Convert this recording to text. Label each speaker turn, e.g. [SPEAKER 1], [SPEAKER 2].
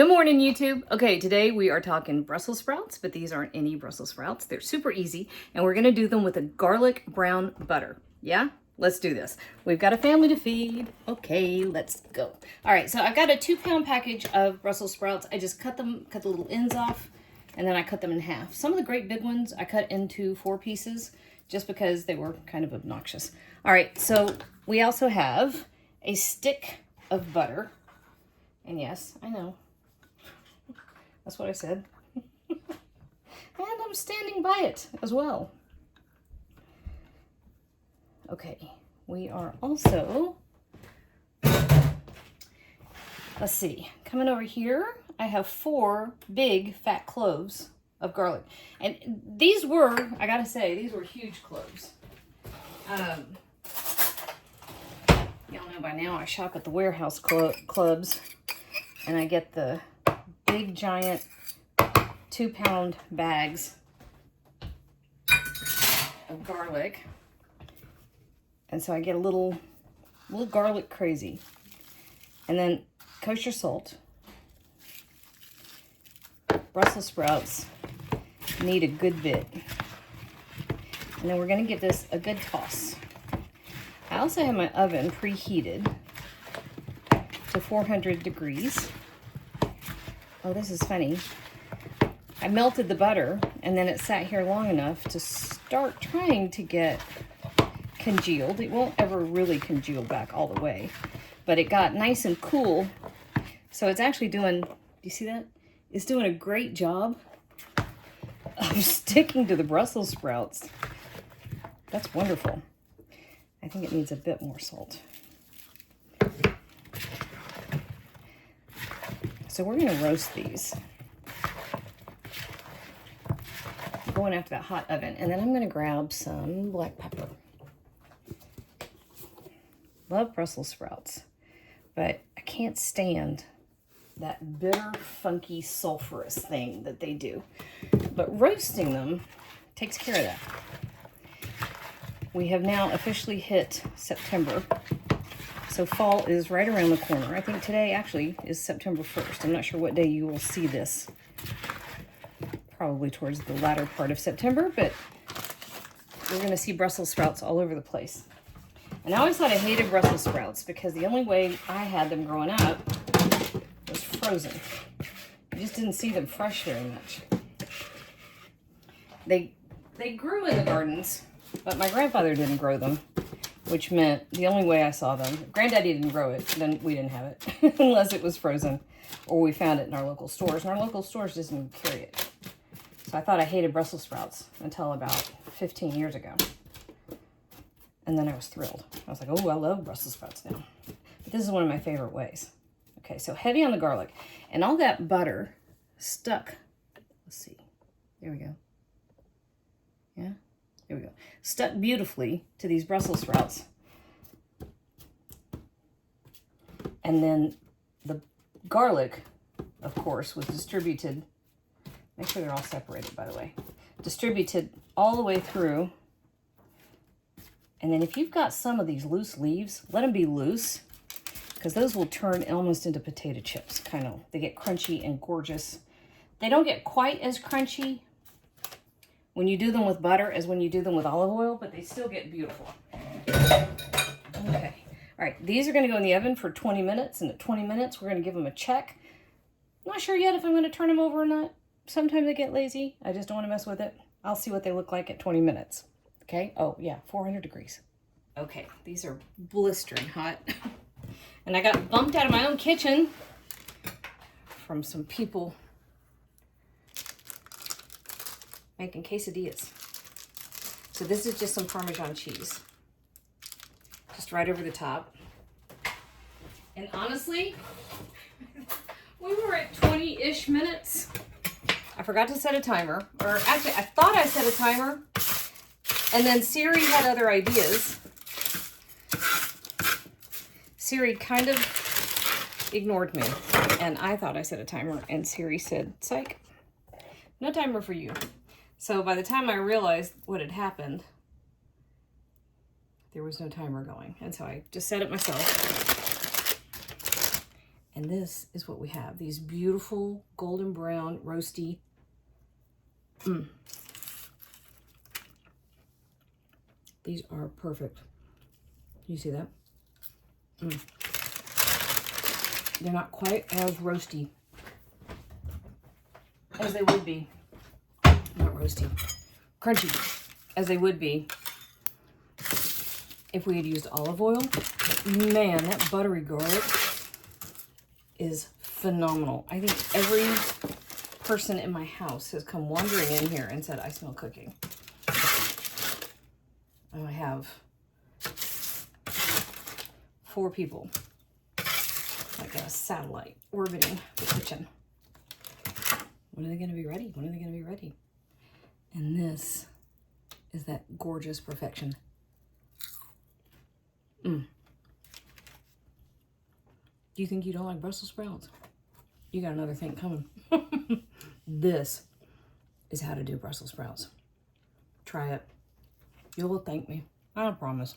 [SPEAKER 1] Good morning, YouTube. Okay, today we are talking Brussels sprouts, but these aren't any Brussels sprouts. They're super easy, and we're gonna do them with a garlic brown butter. Yeah? Let's do this. We've got a family to feed. Okay, let's go. All right, so I've got a 2-pound package of Brussels sprouts. I just cut the little ends off, and then I cut them in half. Some of the great big ones I cut into 4 pieces just because they were kind of obnoxious. All right, so we also have a stick of butter. And yes, I know. That's what I said. And I'm standing by it as well. Okay, we are also, let's see, coming over here, I have 4 big fat cloves of garlic. And these were, I gotta say, these were huge cloves. Y'all know by now I shop at the warehouse clubs, and I get the big giant 2-pound bags of garlic. And so I get a little garlic crazy. And then kosher salt. Brussels sprouts need a good bit. And then we're gonna give this a good toss. I also have my oven preheated to 400 degrees. Oh, this is funny. I melted the butter, and then it sat here long enough to start trying to get congealed. It won't ever really congeal back all the way, but it got nice and cool. So it's actually doing, do you see that? It's doing a great job of sticking to the Brussels sprouts. That's wonderful. I think it needs a bit more salt. So we're gonna roast these. Going after that hot oven. And then I'm gonna grab some black pepper. Love Brussels sprouts, but I can't stand that bitter, funky, sulfurous thing that they do. But roasting them takes care of that. We have now officially hit September. So fall is right around the corner. I think today actually is September 1st. I'm not sure what day you will see this. Probably towards the latter part of September, but we're going to see Brussels sprouts all over the place. And I always thought I hated Brussels sprouts because the only way I had them growing up was frozen. You just didn't see them fresh very much. They grew in the gardens, but my grandfather didn't grow them, which meant the only way I saw them, Granddaddy didn't grow it, then we didn't have it, unless it was frozen, or we found it in our local stores, and our local stores doesn't carry it. So I thought I hated Brussels sprouts until about 15 years ago. And then I was thrilled. I was like, oh, I love Brussels sprouts now. But this is one of my favorite ways. Okay, so heavy on the garlic. And all that butter stuck. Let's see. There we go. Yeah? There we go. Stuck beautifully to these Brussels sprouts. And then the garlic, of course, was distributed. Make sure they're all separated, by the way. Distributed all the way through. And then if you've got some of these loose leaves, let them be loose, because those will turn almost into potato chips, kind of. They get crunchy and gorgeous. They don't get quite as crunchy when you do them with butter as when you do them with olive oil, but they still get beautiful. Okay. All right, these are going to go in the oven for 20 minutes, and at 20 minutes, we're going to give them a check. I'm not sure yet if I'm going to turn them over or not. Sometimes I get lazy. I just don't want to mess with it. I'll see what they look like at 20 minutes. Okay? Oh, yeah, 400 degrees. Okay, these are blistering hot. And I got bumped out of my own kitchen from some people making quesadillas. So this is just some Parmesan cheese. Just right over the top. And honestly, we were at 20-ish minutes. I forgot to set a timer. Or actually, I thought I set a timer. And then Siri had other ideas. Siri kind of ignored me. And I thought I set a timer. And Siri said, psych, no timer for you. So by the time I realized what had happened, there was no timer going. And so I just set it myself. And this is what we have. These beautiful golden brown, roasty. These are perfect. You see that? They're not quite as roasty as they would be. Not roasty. Crunchy as they would be if we had used olive oil. But man, that buttery garlic is phenomenal. I think every person in my house has come wandering in here and said, I smell cooking. And I have 4 people, like a satellite orbiting the kitchen. When are they going to be ready? When are they going to be ready? And this is that gorgeous perfection. Do you think you don't like Brussels sprouts? You got another thing coming. This is how to do Brussels sprouts. Try it. You will thank me. I promise.